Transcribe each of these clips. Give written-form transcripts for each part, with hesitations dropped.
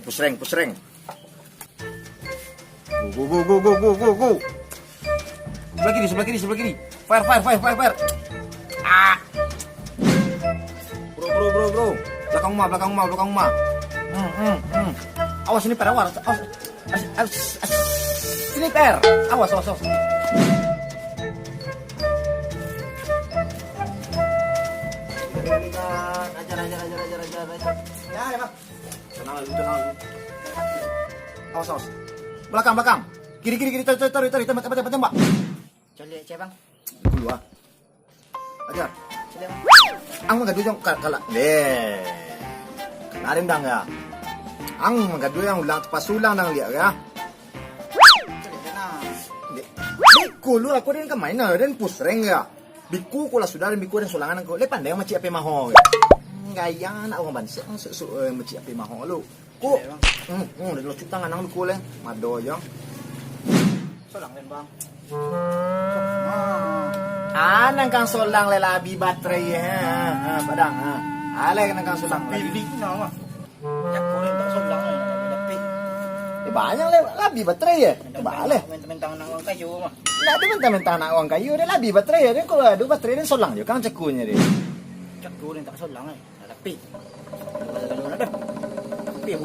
Pusreng. Go. Sebelah kiri. Fire. Ah. Bro. Belakang rumah. Awas ini per, awas. Sini per. Awas. Ajar. Ya, Bang. Tenang dulu. Awas. Belakang. Kiri. Tarik, tembak. Coba cek bang. Dulu ah. Ajar. Ang magadu yung kalak. Kalarin dang ya. Ang magadu yung ulang pasulang nang liya ya. Biku lu aku din kamay na rin pusreng ya. Biku ko la sudah biku din sulangan ko. Le pandai maci ape maho. Gaya na ang bansa ang maci ape maho lu. Ko. Lu tangan nang ko le. Mado yo. Solang din bang. Anang kang solang lelabi baterai padang alay nang kang solang Pilih nama. Jak kuring tak solang ni. Tapi banyak labi baterai ya bale mentang nang kayu mah. nah dia mentang nak uang kayu dia labi baterai dia kalau ada baterai dia solang je kang cekunya dia Jak kuring tak solang ni. Tapi ada. Tapi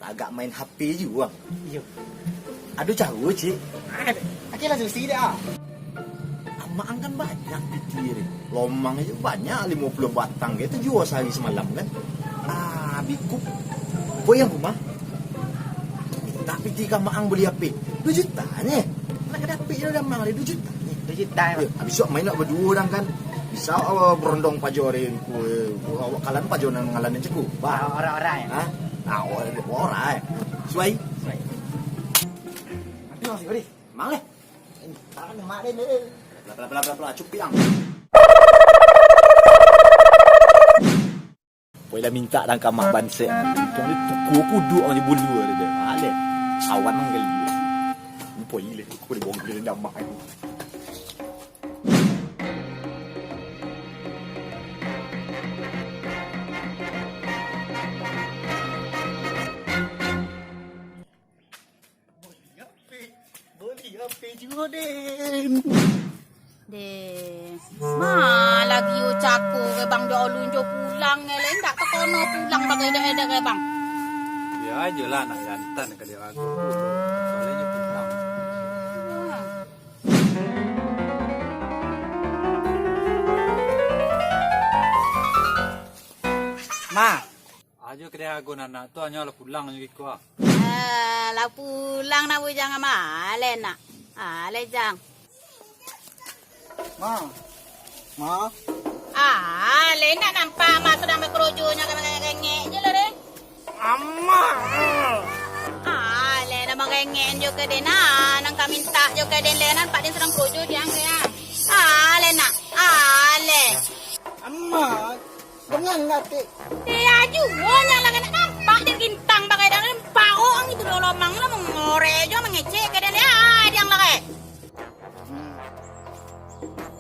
agak main HP juga. Iya. Aduh jauh cik. Aki langsung sih dah. Amak kan banyak pikir. Lomang itu banyak 50 batang gitu jual sehari semalam kan. Biku. Boy yang rumah. Tak piti ka maang beli HP. 2 juta nya. Nak ada HP dia dah mahal 2 juta. 2 juta. Habis sok main nak berdua orang kan. Bisa berondong pajore kalian pajonan ngalanin ceku. Orang-orang ya. Orang. Suai. Tapi masih beri. Mang le. Tangan mak dia ni. Bla cupiang. Boleh minta dan kamak banse. Tong ni tuku kudu ang ni bulu dia. Ale. Awan nang gali. Poi le ko di bong dia damak aku. Lagi ucapku ke bang do lunjuk pulang lain tak tekono pulang bagai dak ke bang. Ya aja lah nak jantan ke dia aku. Soalnya pulang. Ma, Aja ke dia aku nak tu hanya lah pulang je ko. Lah pulang nak bujang malen nak. Le jang. Ma. Le nak nampak mak sedang berkerojonya kengek je lah re. Amma. Le nak mengengek je ke den nang ka minta je ke den le nampak dia sedang kerojo dia angge le nak. Le. Amma. Dengan ngati. Dia jualnya lah nak nampak dia gintang pakai dan pao ang itu lomang lah mengore je mengecek ke den dia ang lagi.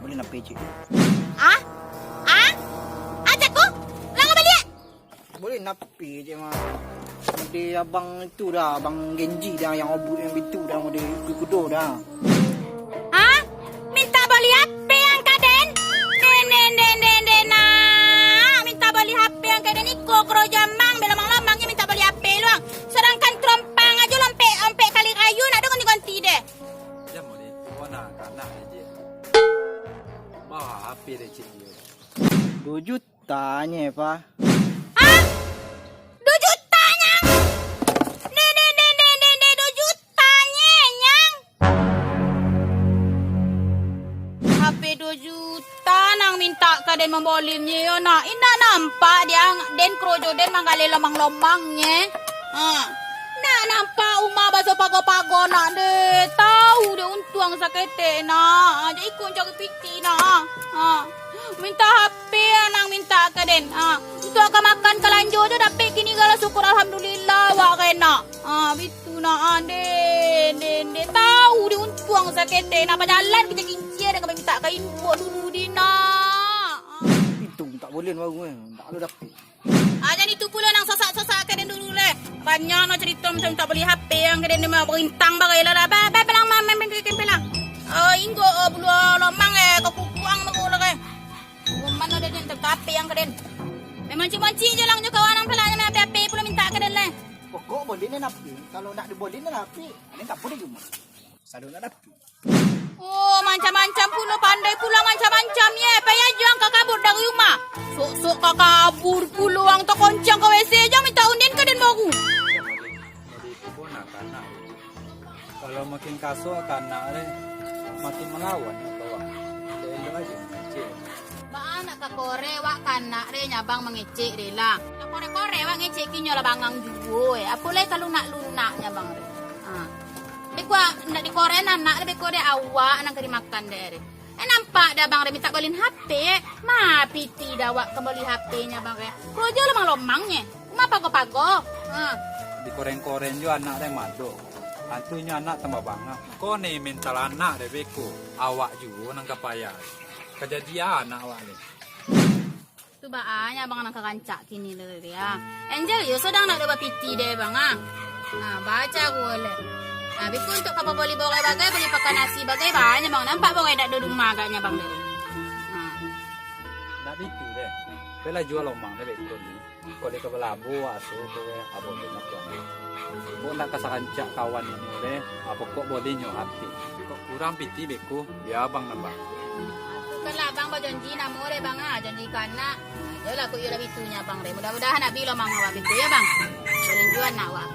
Boleh nak peci. Ajakku? Lang balik. Boleh nak peci mah. Dia abang itu dah, abang Genji dah yang obut yang itu dah dia kudo dah. Minta beli HP yang kaden? Minta beli HP yang kaden iko kerojamang belamang-lamangnya minta beli HP luang. Sedangkan trompang aja lompe kali kayu nak ada ganti deh. Dia mau dia nak kanak aja. Apa dia cik dia? 2 jutanya pak. 2 jutanya? 2 jutanya nyang. HP 2 juta nang minta kaden membolimnya yo nak. Indah nampak dia den krojo den manggali lomang-lomangnya. Nak nampak umah baso pago-pago nak de. Tahu dia untuang sakete nak. Jadi ikut jaga piti nak. Minta HP nang minta ke den. Untuk akan makan kelanjur je dapat kini kalau syukur alhamdulillah wak kena. Bitu nak den. Tahu dia untuang sakete nak jalan kita kincir dengan minta kain buat dulu dina. Itu tak boleh baru tak ada dapat. Jangan itu pula nang sasak-sasak ke den dulu le. Banyak nak cerita macam tak beli HP yang ke den ni berintang bagai lah. Ba pelang main ke pelang. Inggo bulu lomang ke kukuang mengulo ke. Mana den HP yang ke den. Memang cimonci je lang jo kawan nang pelanya main HP pula minta ke den le. Pokok boleh ni napi. Kalau nak diboleh ni napi. Ada tak boleh cuma. Sadu nak napi. Oh, macam-macam pula pandai pula macam-macam ye. Payah juang kau kabur dari rumah. Sok-sok kau kabur pula orang tak koncang kau WC je minta undin ke den baru. Jadi itu pun anak-anak. Kalau makin kasut anak deh makin melawan bawah. Jadi aja kecil. Ba nak ka kore wak kanak re nyabang mengecek re lah. Nak kore-kore wak ngecek kinyo lah bangang juo Apa le kalau nak lunak nyabang re. Bekwa nak di kore anak le bekwa de awak nang kari makan de re. Nampak dah bang re minta bolin HP. Ma piti dah wak kembali HP nya bang re. Krojo lomang-lomangnya. Ma pago-pago. Di koreng-koreng jo anak deh mado. Hantunya anak tambah banget. Kau nih mental anak deh beku. Awak juga nang kapaya. Kejadian anak awak ni. Tu baanya bang nang kerancak kini le ya. Angel yo sedang nak dapat piti deh bang baca gole. Biku untuk kapal boli borai bagai beli pakai nasi bagai banyak bang nampak borai dak dudung maganya bang deh. Nak itu deh. Bela jual lomang deh beku ni. Kau dek kebelabu asu tu abang dek nak tuan. Bo nak kasakancak kawan ini deh. Apa kok boleh nyo hati. Kok kurang piti beku. Ya abang nambah. Kalau bang berjanji namu re bang janji kana. Jelah aku yo lebih tunya bang re. Mudah-mudahan nak bilo mang awak itu ya bang. Boleh jual nak awak.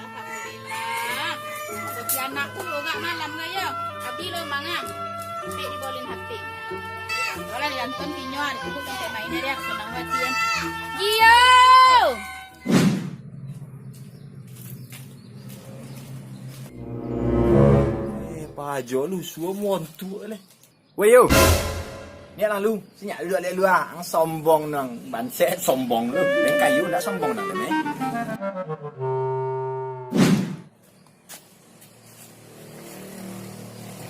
Alhamdulillah. Tapi anakku enggak malam gaya. Abi lo mangan. Sampai dibolin HP. Kalau dia nonton video aku sampai main dia senang banget. Gio! Pajo lu suruh montu le. Wayo. Ni lah lu, senyap duduk le lu ang sombong nang bansek sombong lu. Leng kayu dak sombong nang le.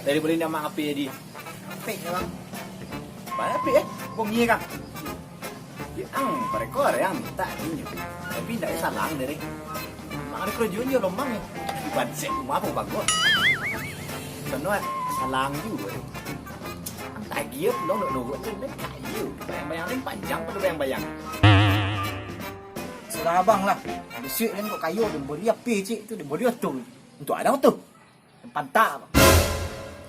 Dari boleh nama apa dia? Pek ni bang. Banyak apa Bong ni kan? Ya pada kau yang tak ini. Tapi dak salang dari. Mak ada kerja ni lomang ni. Bansek rumah pun bagus. Kenapa salang juga? Ang tagih pulang nak nurut tu nak kayu. Bayang-bayang ni panjang pada bayang-bayang. Serah abang lah. Besok kan kau kayu dia boleh apa cik tu dia boleh tu. Untuk ada tu. Pantak abang.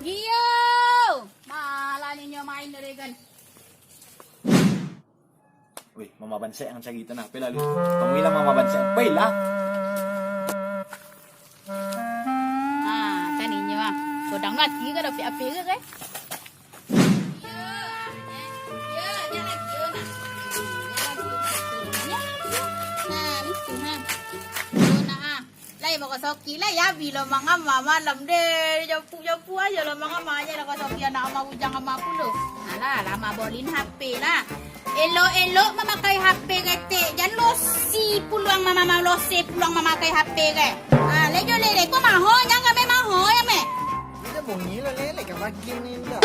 Gio! Malah ni nyo main dari kan. Weh, mama bansek yang cari tanah pe lalu. Tunggulah mama bansek. Baiklah. Taninya bang. Kodang lagi ke dapat api ke kan? Lai baka soki lah ya bila mga mama lam de japu aja lah mga mama aja lah soki anak ama ujang ama pulo. Alah lama bolin HP lah. Elok memakai HP kete. Jangan losi puluang mama losi puluang memakai HP ke. Lejo lele ko maho nyang kami maho ya me. Dia bunyi lah lele kan bagi ni dah.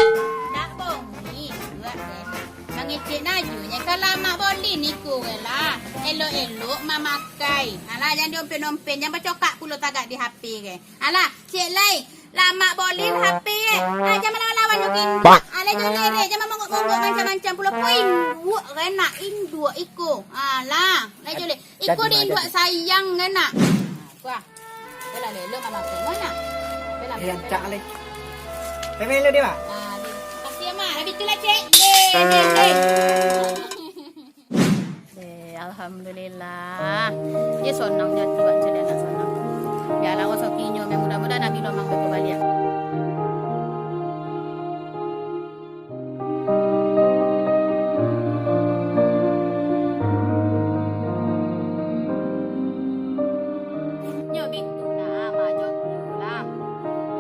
Tak bongi dua lele. Mangecek najunya kalau mak bolin iku lah. Elok memakai. Alah jangan diompen-ompen, jangan bercokak pula tagak di HP ke. Alah, cik lai, lama boleh HP ke. Jangan lawan-lawan jokin. Alah jangan lere, jangan mongok-mongok macam-macam pula. Kau induk renak, induk iku. Alah, lai jole. Iku di induk sayang renak. Wah, bela lelo mama tengok. Bela. Yang cak le. Pemelo dia, Pak. Kasih mak, habis tu lah cik. Alhamdulillah. Dia sonang dia tu baca dia nak sonang. Biarlah kau sokinyo, mudah-mudahan Nabi lo mang kembali. Nyo bitu nak maju pulang.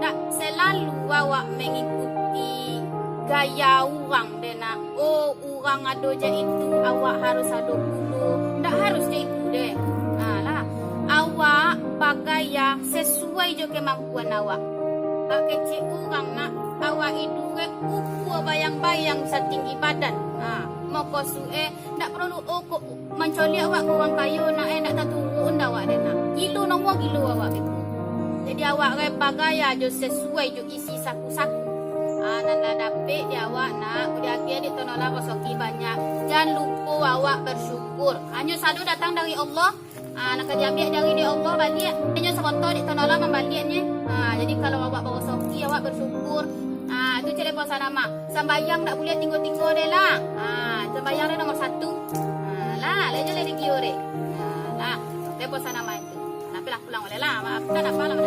Tak selalu awak mengikuti gaya orang dena. Oh, orang ada je itu awak harus ada dulu. Tak harus je itu deh. Lah. Awak berpakaian sesuai je kemampuan awak. Tak kecil orang nak awak itu ukur bayang-bayang setinggi badan. Maka tak perlu ukur mencolek awak ke orang kaya nak tak turun dah awak dia nak. Kilo nombor kilo awak beku. Jadi awak berpakaian je sesuai je isi saku-saku. Nanda dapet dia awak nak udah dia ditolak resoki banyak. Jangan lupa awak bersyukur. Hanya selalu datang dari Allah. Nak kerja dari dia Allah balik. Hanya sebentar ditolak membaliknya. Jadi kalau awak berresoki awak bersyukur. Itu cara puasa nama. Sembayang tak boleh tinggal-tinggal dia lah. Sembayang dia nomor 1. Lah, lejo le dikiore. Lah, dia puasa nama itu. Tapi lah pulang oleh lah. Maafkan apa lah.